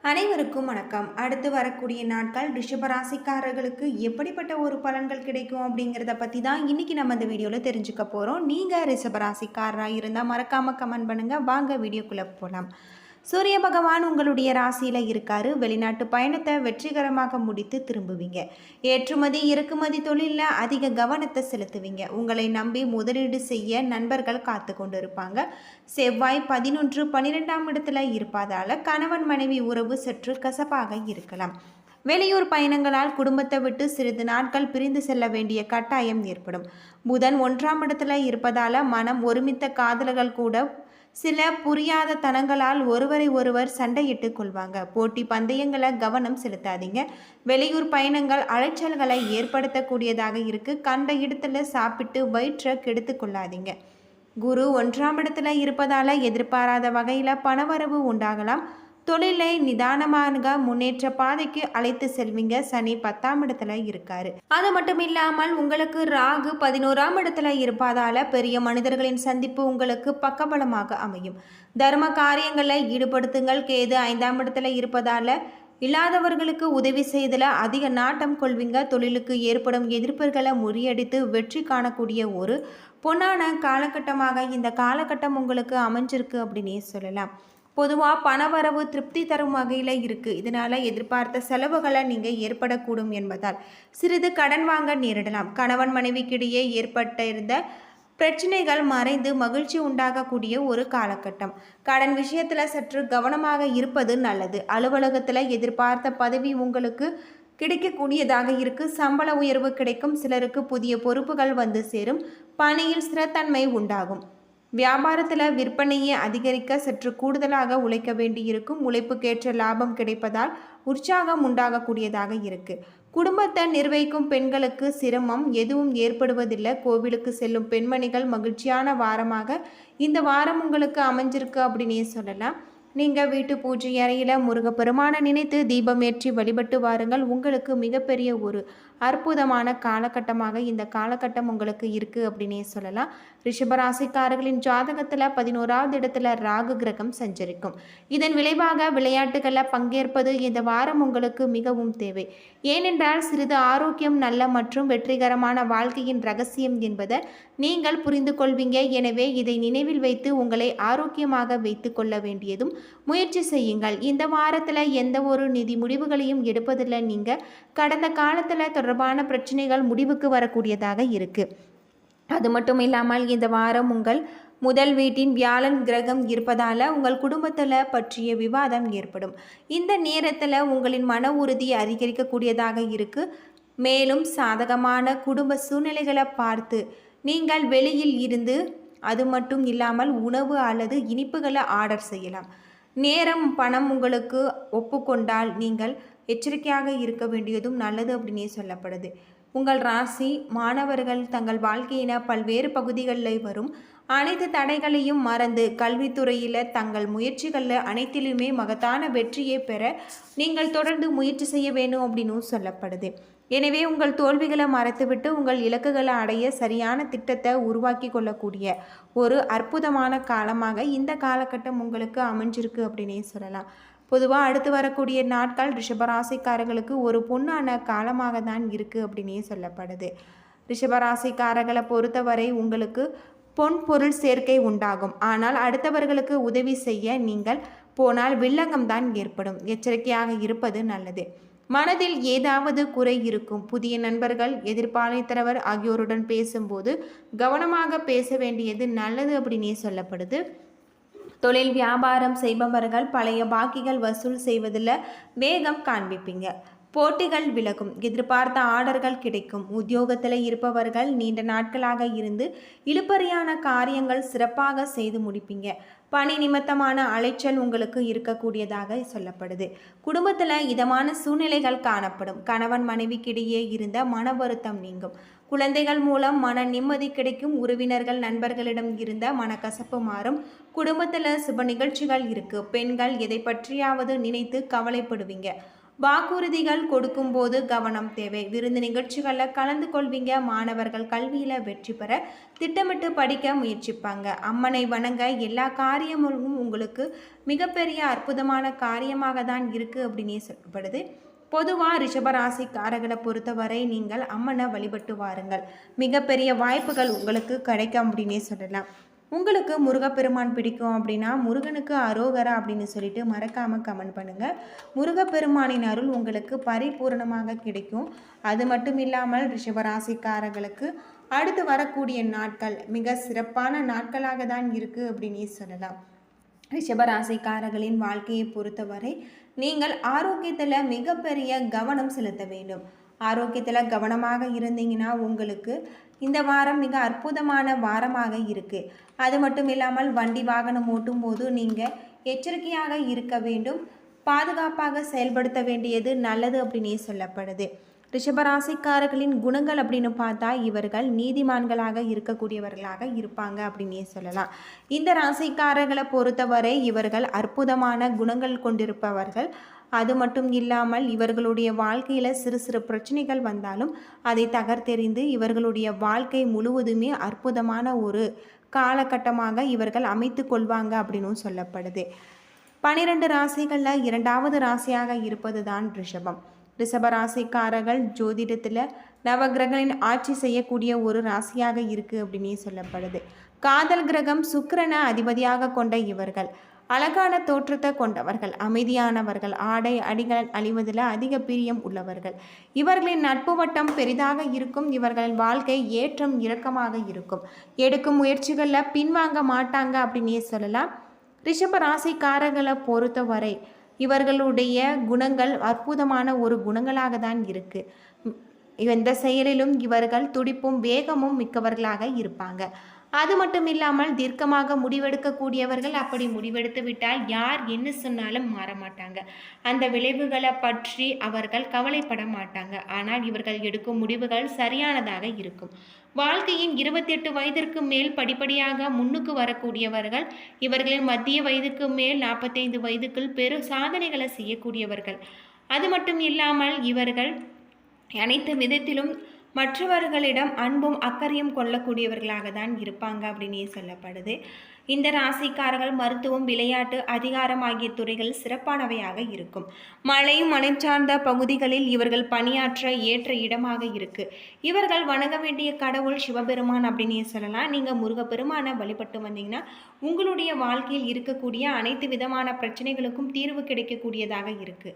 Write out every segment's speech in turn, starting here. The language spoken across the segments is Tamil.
அனைவருக்கும் வணக்கம். அடுத்து வரக்கூடிய நாட்கள் ரிஷபராசிக்காரர்களுக்கு எப்படிப்பட்ட ஒரு பலன்கள் கிடைக்கும் அப்படிங்கிறத பற்றி தான் இன்றைக்கி நம்ம இந்த வீடியோவில் தெரிஞ்சுக்க போகிறோம். நீங்கள் ரிஷபராசிக்காரராக இருந்தால் மறக்காமல் கமெண்ட் பண்ணுங்கள். வாங்க வீடியோக்குள்ளே போகலாம். சூரிய பகவான் உங்களுடைய ராசியில் இருக்காரு. வெளிநாட்டு பயணத்தை வெற்றிகரமாக முடித்து திரும்புவீங்க. ஏற்றுமதி இறக்குமதி தொழிலில் அதிக கவனத்தை செலுத்துவீங்க. உங்களை நம்பி முதலீடு செய்ய நண்பர்கள் காத்து கொண்டு இருப்பாங்க. செவ்வாய் 11-12ஆம் இடத்துல இருப்பதால் கணவன் மனைவி உறவு சற்று கசப்பாக இருக்கலாம். வெளியூர் பயணங்களால் குடும்பத்தை விட்டு சிறிது நாட்கள் பிரிந்து செல்ல வேண்டிய கட்டாயம் ஏற்படும். புதன் 1ஆம் இடத்துல இருப்பதால் மனம் ஒருமித்த காதலர்கள் கூட சில புரியாத தனங்களால் ஒருவரை ஒருவர் சண்டையிட்டு கொள்வாங்க. போட்டி பந்தயங்களை கவனம் செலுத்தாதீங்க. வெளியூர் பயணங்கள் அலைச்சல்களை ஏற்படுத்தக்கூடியதாக இருக்கு. கண்ட இடத்துல சாப்பிட்டு வயிற்றை கெடுத்து கொள்ளாதீங்க. குரு 1ஆம் இடத்துல இருப்பதால எதிர்பாராத வகையில் பணவரவு உண்டாகலாம். தொழிலை நிதானமாக முன்னேற்ற பாதைக்கு அழைத்து செல்வீங்க. சனி 10ஆம் இடத்துல இருக்காரு. அது மட்டும் இல்லாமல் உங்களுக்கு ராகு 11ஆம் இடத்துல இருப்பதால பெரிய மனிதர்களின் சந்திப்பு உங்களுக்கு பக்கபலமாக அமையும். தர்ம காரியங்களில் ஈடுபடுத்துங்கள். கேது 5ஆம் இடத்துல இருப்பதால இல்லாதவர்களுக்கு உதவி செய்தல அதிக நாட்டம் கொள்வீங்க. தொழிலுக்கு ஏற்படும் எதிர்ப்புகளை முறியடித்து வெற்றி காணக்கூடிய ஒரு பொன்னான காலகட்டமாக இந்த காலகட்டம் உங்களுக்கு அமைஞ்சிருக்கு அப்படின்னே சொல்லலாம். பொதுவாக பணவரவு திருப்தி தரும் வகையில் இருக்குது. இதனால் எதிர்பார்த்த செலவுகளை நீங்கள் ஏற்படக்கூடும் என்பதால் சிறிது கடன் வாங்க நேரிடலாம். கணவன் மனைவிக்கிடையே ஏற்பட்டிருந்த பிரச்சனைகள் மறைந்து மகிழ்ச்சி உண்டாகக்கூடிய ஒரு காலகட்டம். கடன் விஷயத்தில் சற்று கவனமாக இருப்பது நல்லது. அலுவலகத்தில் எதிர்பார்த்த பதவி உங்களுக்கு கிடைக்கக்கூடியதாக இருக்குது. சம்பள உயர்வு கிடைக்கும். சிலருக்கு புதிய பொறுப்புகள் வந்து சேரும். பணியில் ஸ்திரத்தன்மை உண்டாகும். வியாபாரத்தில் விற்பனையை அதிகரிக்க சற்று கூடுதலாக உழைக்க வேண்டியிருக்கும். உழைப்புக்கேற்ற லாபம் கிடைப்பதால் உற்சாகம் உண்டாகக்கூடியதாக இருக்குது. குடும்பத்தை நிர்வகிக்கும் பெண்களுக்கு சிரமம் எதுவும் ஏற்படுவதில்லை. கோவிலுக்கு செல்லும் பெண்மணிகள் மகிழ்ச்சியான வாரமாக இந்த வாரம் உங்களுக்கு அமைஞ்சிருக்கு அப்படின்னே சொல்லலாம். நீங்கள் வீட்டு பூஜை அறையில் முருகப்பெருமானை நினைத்து தீபம் ஏற்றி வழிபட்டு வாருங்கள். உங்களுக்கு மிகப்பெரிய ஒரு அற்புதமான காலகட்டமாக இந்த காலகட்டம் உங்களுக்கு இருக்குது அப்படின்னே சொல்லலாம். ரிஷபராசிக்காரர்களின் ஜாதகத்தில் 11ஆவது இடத்துல ராகு கிரகம் சஞ்சரிக்கும். இதன் விளைவாக விளையாட்டுகளில் பங்கேற்பது இந்த வாரம் உங்களுக்கு மிகவும் தேவை. ஏனென்றால் சிறிது ஆரோக்கியம் நல்ல மற்றும் வெற்றிகரமான வாழ்க்கையின் ரகசியம் என்பதை நீங்கள் புரிந்து கொள்வீங்க. எனவே இதை நினைவில் வைத்து உங்களை ஆரோக்கியமாக வைத்து கொள்ள வேண்டியதும் முயற்சி செய்யுங்கள். இந்த வாரத்தில் எந்த ஒரு நிதி முடிவுகளையும் எடுப்பதில்லை. நீங்கள் கடந்த காலத்தில் தொடர்பான பிரச்சனைகள் முடிவுக்கு வரக்கூடியதாக இருக்குது. அது மட்டும் இல்லாமல் இந்த வாரம் உங்கள் முதல் வீட்டின் வியாழன் கிரகம் இருப்பதால் உங்கள் குடும்பத்தில் பற்றிய விவாதம் ஏற்படும். இந்த நேரத்தில் உங்களின் மன உறுதி அதிகரிக்கக்கூடியதாக இருக்குது. மேலும் சாதகமான குடும்ப சூழ்நிலைகளை பார்த்து நீங்கள் வெளியில் இருந்து அது மட்டும் இல்லாமல் உணவு அல்லது இனிப்புகளை ஆர்டர் செய்யலாம். நேரம் பணம் உங்களுக்கு ஒப்புக்கொண்டால் நீங்கள் எச்சரிக்கையாக இருக்க வேண்டியதும் நல்லது அப்படின்னே சொல்லப்படுது. உங்கள் ராசி மாணவர்கள் தங்கள் வாழ்க்கையின பல்வேறு பகுதிகளில் வரும் அனைத்து தடைகளையும் மறந்து கல்வித்துறையில் தங்கள் முயற்சிகளில் அனைத்திலுமே மகத்தான வெற்றியை பெற நீங்கள் தொடர்ந்து முயற்சி செய்ய வேண்டும் அப்படின்னு சொல்லப்படுது. எனவே உங்கள் தோல்விகளை மறைத்துவிட்டு உங்கள் இலக்குகளை அடைய சரியான திட்டத்தை உருவாக்கி கொள்ளக்கூடிய ஒரு அற்புதமான காலமாக இந்த காலகட்டம் உங்களுக்கு அமைஞ்சிருக்கு அப்படின்னே சொல்லலாம். பொதுவாக அடுத்து வரக்கூடிய நாட்கள் ரிஷபராசிக்காரர்களுக்கு ஒரு பொன்னான காலமாக தான் இருக்குது அப்படின்னே சொல்லப்படுது. ரிஷபராசிக்காரர்களை பொறுத்தவரை உங்களுக்கு பொன் பொருள் சேர்க்கை உண்டாகும். ஆனால் அடுத்தவர்களுக்கு உதவி செய்ய நீங்கள் போனால் வில்லங்கம் தான் ஏற்படும். எச்சரிக்கையாக இருப்பது நல்லது. மனதில் ஏதாவது குறை இருக்கும். புதிய நண்பர்கள் எதிர்பாலித்தரவர் ஆகியோருடன் பேசும்போது கவனமாக பேச வேண்டியது நல்லது அப்படின்னே சொல்லப்படுது. தொழில் வியாபாரம் செய்பவர்கள் பழைய பாக்கிகள் வசூல் செய்வதில் வேகம் காண்பிப்பீங்க. போட்டிகள் விலகும். எதிர்பார்த்த ஆர்டர்கள் கிடைக்கும். உத்தியோகத்தில் இருப்பவர்கள் நீண்ட நாட்களாக இருந்து இழுபறியான காரியங்கள் சிறப்பாக செய்து முடிப்பீங்க. பணி நிமித்தமான அலைச்சல் உங்களுக்கு இருக்கக்கூடியதாக சொல்லப்படுது. குடும்பத்தில் இதமான சூழ்நிலைகள் காணப்படும். கணவன் மனைவிக்கிடையே இருந்த மன வருத்தம் நீங்கும். குழந்தைகள் மூலம் மன நிம்மதி கிடைக்கும். உறவினர்கள் நண்பர்களிடம் இருந்த மனக்கசப்பு மாறும். குடும்பத்தில் சுப நிகழ்ச்சிகள் இருக்கு. பெண்கள் எதை பற்றியாவது நினைத்து கவலைப்படுவீங்க. வாக்குறுதிகள் கொடுக்கும்போது கவனம் தேவை. விருந்து நிகழ்ச்சிகளில் கலந்து கொள்வீங்க. மாணவர்கள் கல்வியில் வெற்றி பெற திட்டமிட்டு படிக்க முயற்சிப்பாங்க. அம்மனை வணங்க எல்லா காரியமும் உங்களுக்கு மிகப்பெரிய அற்புதமான காரியமாக தான் இருக்குது அப்படின்னே சொல்லப்படுது. பொதுவாக ரிஷபராசிக்காரர்களை பொறுத்தவரை நீங்கள் அம்மனை வழிபட்டு வாருங்கள். மிகப்பெரிய வாய்ப்புகள் உங்களுக்கு கிடைக்கும் அப்படின்னே சொல்லலாம். உங்களுக்கு முருகப்பெருமான் பிடிக்கும் அப்படின்னா முருகனுக்கு அரோகரா அப்படின்னு சொல்லிட்டு மறக்காமல் கமெண்ட் பண்ணுங்கள். முருகப்பெருமானின் அருள் உங்களுக்கு பரிபூரணமாக கிடைக்கும். அது மட்டும் இல்லாமல் ரிஷபராசிக்காரர்களுக்கு அடுத்து வரக்கூடிய நாட்கள் மிக சிறப்பான நாட்களாக தான் இருக்குது அப்படின்னே சொல்லலாம். ரிஷபராசிக்காரர்களின் வாழ்க்கையை பொறுத்தவரை நீங்கள் ஆரோக்கியத்தில் மிகப்பெரிய கவனம் செலுத்த வேண்டும். ஆரோக்கியத்தில் கவனமாக இருந்தீங்கன்னா உங்களுக்கு இந்த வாரம் மிக அற்புதமான வாரமாக இருக்குது. அது மட்டும் இல்லாமல் வண்டி வாகனம் ஓட்டும் போது நீங்கள் எச்சரிக்கையாக இருக்க வேண்டும். பாதுகாப்பாக செயல்படுத்த வேண்டியது நல்லது அப்படின்னே சொல்லப்படுது. ரிஷபராசிக்காரர்களின் குணங்கள் அப்படின்னு பார்த்தா இவர்கள் நீதிமான்களாக இருக்கக்கூடியவர்களாக இருப்பாங்க அப்படின்னே சொல்லலாம். இந்த ராசிக்காரர்களை பொறுத்தவரை இவர்கள் அற்புதமான குணங்கள் கொண்டிருப்பவர்கள். அது மட்டும் இல்லாமல் இவர்களுடைய வாழ்க்கையில் சிறு சிறு பிரச்சனைகள் வந்தாலும் அதை தகர்த்தெறிந்து இவர்களுடைய வாழ்க்கை முழுவதுமே அற்புதமான ஒரு காலகட்டமாக இவர்கள் அமைத்து கொள்வாங்க அப்படின்னும் சொல்லப்படுது. 12 ராசிகளில் 2வது ராசியாக இருப்பது தான் ரிஷபம். ரிஷபராசிக்காரர்கள் ஜோதிடத்தில் நவகிரகங்களின் ஆட்சி செய்யக்கூடிய ஒரு ராசியாக இருக்குது அப்படின்னே சொல்லப்படுது. காதல் கிரகம் சுக்கிரனை அதிபதியாக கொண்ட இவர்கள் அழகான தோற்றத்தை கொண்டவர்கள், அமைதியானவர்கள், ஆடை அடிகள் அழிவதில் அதிக பிரியம் உள்ளவர்கள். இவர்களின் நட்பு வட்டம் பெரிதாக இருக்கும். இவர்களின் வாழ்க்கை ஏற்றம் இறக்கமாக இருக்கும். எடுக்கும் முயற்சிகளில் பின்வாங்க மாட்டாங்க அப்படின்னே சொல்லலாம். ரிஷப ராசிக்காரர்களை பொறுத்தவரை இவர்களுடைய குணங்கள் அற்புதமான ஒரு குணங்களாக தான் இருக்குது. எந்த செயலிலும் இவர்கள் துடிப்பும் வேகமும் மிக்கவர்களாக இருப்பாங்க. அது மட்டும் இல்லாமல் தீர்க்கமாக முடிவெடுக்கக்கூடியவர்கள். அப்படி முடிவெடுத்து விட்டால் யார் என்ன சொன்னாலும் மாற மாட்டாங்க. அந்த விளைவுகளை பற்றி அவர்கள் கவலைப்பட மாட்டாங்க. ஆனால் இவர்கள் எடுக்கும் முடிவுகள் சரியானதாக இருக்கும். வாழ்க்கையின் 28 வயதிற்கு மேல் படிப்படியாக முன்னுக்கு வரக்கூடியவர்கள். இவர்களின் மத்திய வயதுக்கு மேல் 45 வயதுக்குள் பெரு சாதனைகளை செய்யக்கூடியவர்கள். அது மட்டும் இல்லாமல் இவர்கள் அனைத்து விதத்திலும் மற்றவர்களிடம் அன்பும் அக்கறையும் கொள்ளக்கூடியவர்களாக தான் இருப்பாங்க அப்படின்னே சொல்லப்படுது. இந்த ராசிக்காரர்கள் மருத்துவம், விளையாட்டு, அதிகாரம் ஆகிய துறைகள் சிறப்பானவையாக இருக்கும். மலை சார்ந்த பகுதிகளில் இவர்கள் பணியாற்ற ஏற்ற இடமாக இருக்குது. இவர்கள் வணங்க வேண்டிய கடவுள் சிவபெருமான் அப்படின்னே சொல்லலாம். நீங்கள் முருகப்பெருமானை வழிபட்டு வந்தீங்கன்னா உங்களுடைய வாழ்க்கையில் இருக்கக்கூடிய அனைத்து விதமான பிரச்சனைகளுக்கும் தீர்வு கிடைக்கக்கூடியதாக இருக்குது.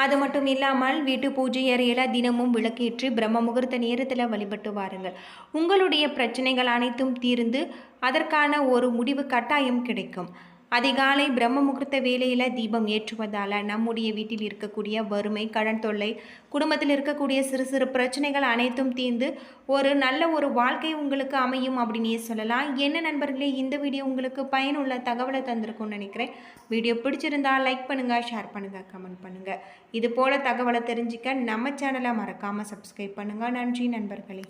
அது மட்டும் இல்லாமல் வீட்டு பூஜை அறையில் தினமும் விளக்கேற்றி பிரம்ம முகூர்த்த நேரத்தில் வழிபட்டு வாருங்கள். உங்களுடைய பிரச்சனைகள் அனைத்தும் தீர்ந்து அதற்கான ஒரு முடிவு கட்டாயம் கிடைக்கும். அதிகாலை பிரம்ம முகூர்த்த வேளையில் தீபம் ஏற்றுவதால் நம்முடைய வீட்டில் இருக்கக்கூடிய வறுமை, கடன் தொல்லை, குடும்பத்தில் இருக்கக்கூடிய சிறு சிறு பிரச்சனைகள் அனைத்தும் தீர்ந்து ஒரு நல்ல ஒரு வாழ்க்கை உங்களுக்கு அமையும் அப்படின்னே சொல்லலாம். என்ன நண்பர்களே, இந்த வீடியோ உங்களுக்கு பயனுள்ள தகவலை தந்திருக்கும்னு நினைக்கிறேன். வீடியோ பிடிச்சிருந்தால் லைக் பண்ணுங்கள், ஷேர் பண்ணுங்கள், கமெண்ட் பண்ணுங்கள். இது போல் தகவலை தெரிஞ்சுக்க நம்ம சேனலை மறக்காமல் சப்ஸ்கிரைப் பண்ணுங்கள். நன்றி நண்பர்களே.